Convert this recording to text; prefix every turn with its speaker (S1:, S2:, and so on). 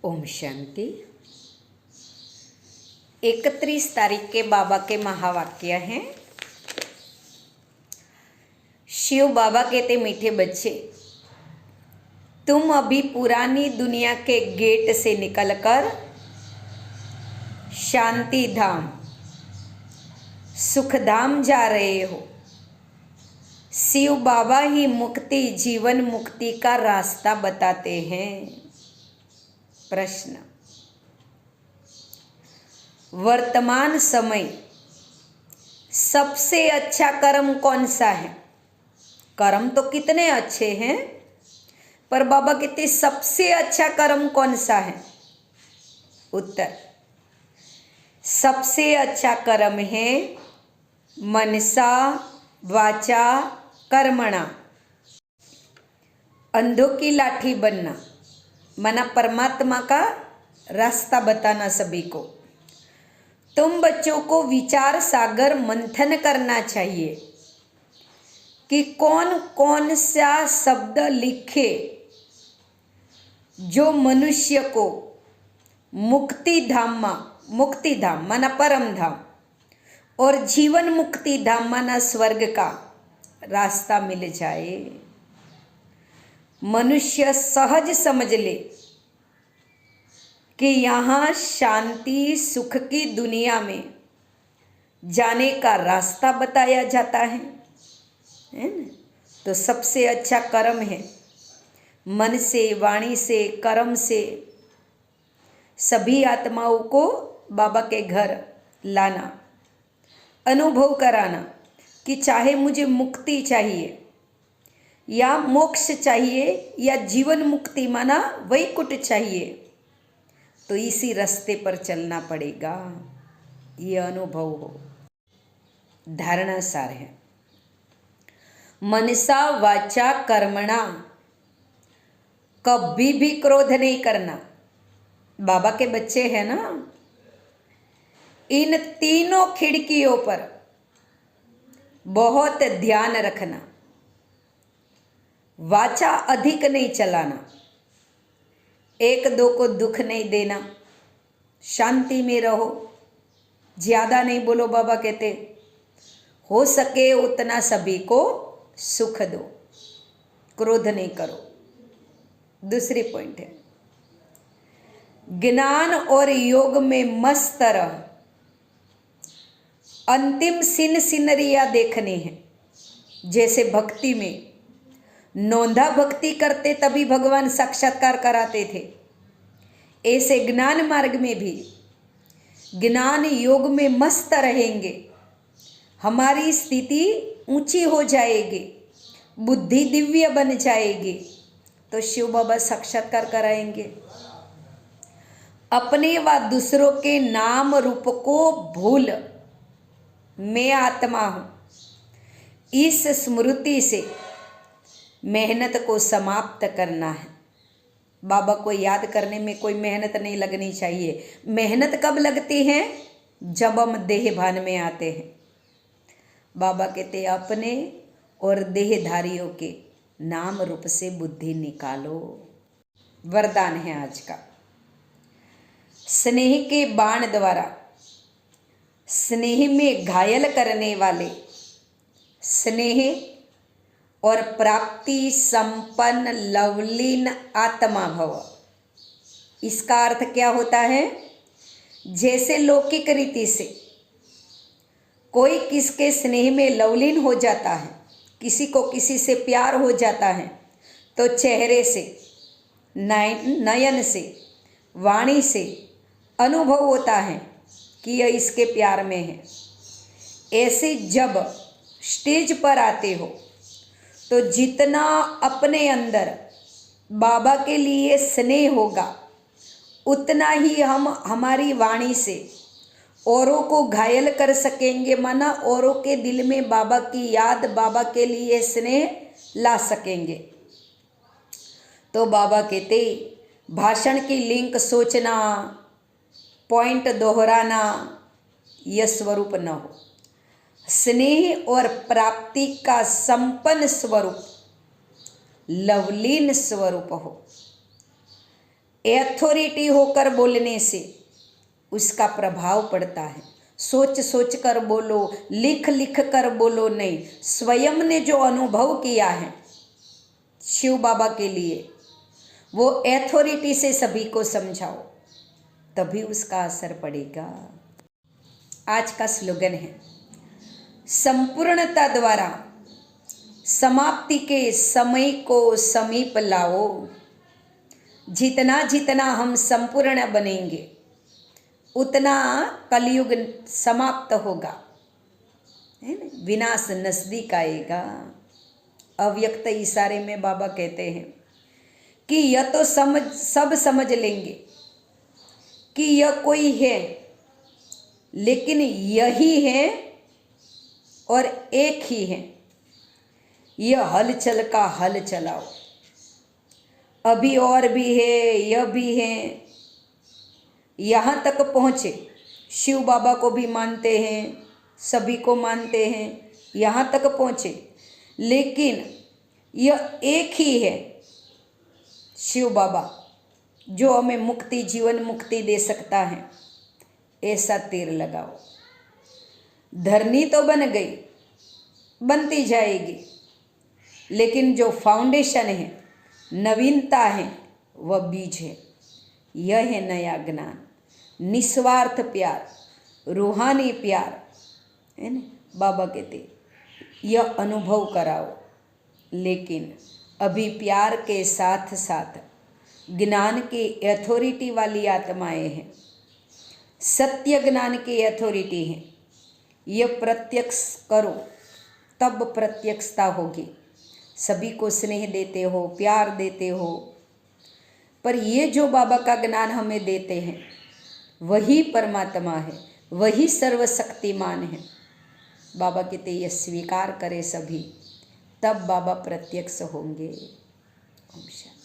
S1: ओम शांति। 31 तारीख के बाबा के महावाक्य हैं। शिव बाबा कहते, मीठे बच्चे, तुम अभी पुरानी दुनिया के गेट से निकलकर शांति धाम, सुख धाम जा रहे हो। शिव बाबा ही मुक्ति, जीवन मुक्ति का रास्ता बताते हैं। प्रश्न, वर्तमान समय सबसे अच्छा कर्म कौन सा है? कर्म तो कितने अच्छे हैं, पर बाबा कहते सबसे अच्छा कर्म कौन सा है? उत्तर, सबसे अच्छा कर्म है मनसा वाचा कर्मणा, अंधों की लाठी बनना, माना परमात्मा का रास्ता बताना सभी को। तुम बच्चों को विचार सागर मंथन करना चाहिए कि कौन कौन सा शब्द लिखे जो मनुष्य को मुक्ति धाम माना परम धाम और जीवन मुक्ति धाम माना स्वर्ग का रास्ता मिल जाए। मनुष्य सहज समझ ले कि यहाँ शांति सुख की दुनिया में जाने का रास्ता बताया जाता है ना? तो सबसे अच्छा कर्म है मन से, वाणी से, कर्म से सभी आत्माओं को बाबा के घर लाना, अनुभव कराना कि चाहे मुझे मुक्ति चाहिए या मोक्ष चाहिए या जीवन मुक्ति माना वैकुंठ चाहिए, तो इसी रास्ते पर चलना पड़ेगा। ये अनुभव हो। धारणा सार है, मनसा वाचा कर्मणा, कभी भी क्रोध नहीं करना। बाबा के बच्चे हैं ना, इन तीनों खिड़कियों पर बहुत ध्यान रखना। वाचा अधिक नहीं चलाना, एक दो को दुख नहीं देना, शांति में रहो, ज्यादा नहीं बोलो। बाबा कहते हो सके उतना सभी को सुख दो, क्रोध नहीं करो। दूसरी पॉइंट है, ज्ञान और योग में मस्त रह। अंतिम सिनरिया देखने हैं। जैसे भक्ति में नौंधा भक्ति करते तभी भगवान साक्षात्कार कराते थे, ऐसे ज्ञान मार्ग में भी ज्ञान योग में मस्त रहेंगे, हमारी स्थिति ऊंची हो जाएगी, बुद्धि दिव्य बन जाएगी, तो शिव बाबा साक्षात्कार कराएंगे। अपने व दूसरों के नाम रूप को भूल, मैं आत्मा हूं, इस स्मृति से मेहनत को समाप्त करना है। बाबा को याद करने में कोई मेहनत नहीं लगनी चाहिए। मेहनत कब लगती है? जब हम देह भान में आते हैं। बाबा कहते अपने और देहधारियों के नाम रूप से बुद्धि निकालो। वरदान है आज का, स्नेह के बाण द्वारा स्नेह में घायल करने वाले, स्नेह और प्राप्ति संपन्न लवलीन आत्मा भव। इसका अर्थ क्या होता है? जैसे लौकिक रीति से कोई किसके स्नेह में लवलीन हो जाता है, किसी को किसी से प्यार हो जाता है, तो चेहरे से, नयन से, वाणी से अनुभव होता है कि यह इसके प्यार में है। ऐसे जब स्टेज पर आते हो तो जितना अपने अंदर बाबा के लिए स्नेह होगा, उतना ही हम हमारी वाणी से औरों को घायल कर सकेंगे, माना औरों के दिल में बाबा की याद, बाबा के लिए स्नेह ला सकेंगे। तो बाबा कहते भाषण की लिंक सोचना, पॉइंट दोहराना, यह स्वरूप न हो। स्नेह और प्राप्ति का संपन्न स्वरूप, लवलीन स्वरूप हो। अथॉरिटी होकर बोलने से उसका प्रभाव पड़ता है। सोच सोच कर बोलो, लिख लिख कर बोलो नहीं, स्वयं ने जो अनुभव किया है शिव बाबा के लिए वो अथॉरिटी से सभी को समझाओ, तभी उसका असर पड़ेगा। आज का स्लोगन है, संपूर्णता द्वारा समाप्ति के समय को समीप लाओ। जितना जितना हम संपूर्ण बनेंगे उतना कलयुग समाप्त होगा, है ना, विनाश नजदीक आएगा। अव्यक्त इशारे में बाबा कहते हैं कि यह तो सब समझ लेंगे कि यह कोई है, लेकिन यही है और एक ही है। यह हलचल का हल चलाओ, अभी और भी है, यह भी है, यहाँ तक पहुँचे। शिव बाबा को भी मानते हैं, सभी को मानते हैं, यहाँ तक पहुँचे, लेकिन यह एक ही है शिव बाबा जो हमें मुक्ति, जीवन मुक्ति दे सकता है। ऐसा तीर लगाओ। धरनी तो बन गई, बनती जाएगी, लेकिन जो फाउंडेशन है, नवीनता है, वह बीज है। यह है नया ज्ञान, निस्वार्थ प्यार, रूहानी प्यार, है ना। बाबा कहते यह अनुभव कराओ, लेकिन अभी प्यार के साथ साथ ज्ञान की अथॉरिटी वाली आत्माएं हैं, सत्य ज्ञान की अथॉरिटी है। यह प्रत्यक्ष करो, तब प्रत्यक्षता होगी। सभी को स्नेह देते हो, प्यार देते हो, पर ये जो बाबा का ज्ञान हमें देते हैं वही परमात्मा है, वही सर्वशक्तिमान है। बाबा कहते ये स्वीकार करे सभी, तब बाबा प्रत्यक्ष होंगे। ओम शांति।